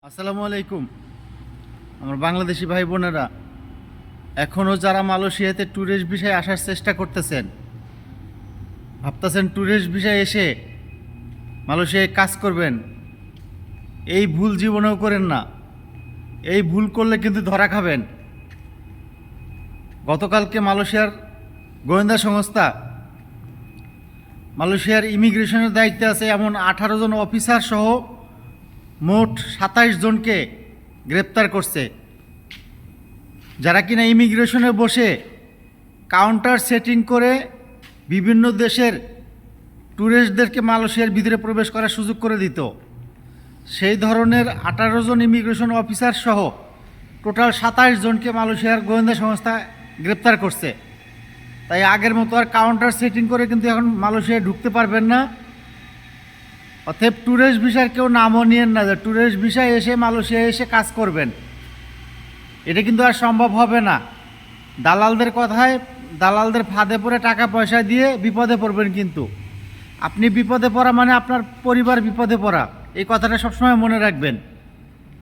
আসসালামু আলাইকুম। আমার বাংলাদেশি ভাই বোনেরা, এখনও যারা মালয়েশিয়াতে ট্যুরিস্ট ভিসায় আসার চেষ্টা করতেছেন, ভাবতেছেন ট্যুরিস্ট ভিসায় এসে মালয়েশিয়ায় কাজ করবেন, এই ভুল জীবনেও করেন না। এই ভুল করলে কিন্তু ধরা খাবেন। গতকালকে মালয়েশিয়ার গোয়েন্দা সংস্থা মালয়েশিয়ার ইমিগ্রেশনের দায়িত্বে আছে এমন 18 জন অফিসার সহ মোট 27 জনকে গ্রেপ্তার করছে, যারা কিনা ইমিগ্রেশনে বসে কাউন্টার সেটিং করে বিভিন্ন দেশের ট্যুরিস্টদেরকে মালয়েশিয়ার ভিতরে প্রবেশ করার সুযোগ করে দিত। সেই ধরনের 18 জন ইমিগ্রেশন অফিসার সহ টোটাল 27 জনকে মালয়েশিয়ার গোয়েন্দা সংস্থা গ্রেপ্তার করছে। তাই আগের মতো আর কাউন্টার সেটিং করে কিন্তু এখন মালয়েশিয়ায় ঢুকতে পারবেন না। অতএব ট্যুরিস্ট ভিসার কেউ নামও নিয়েন না যে ট্যুরিস্ট ভিসায় এসে মালয়েশিয়ায় এসে কাজ করবেন, এটা কিন্তু আর সম্ভব হবে না। দালালদের কথায়, দালালদের ফাঁদে পড়ে টাকা পয়সা দিয়ে বিপদে পড়বেন। কিন্তু আপনি বিপদে পড়া মানে আপনার পরিবার বিপদে পড়া, এই কথাটা সবসময় মনে রাখবেন।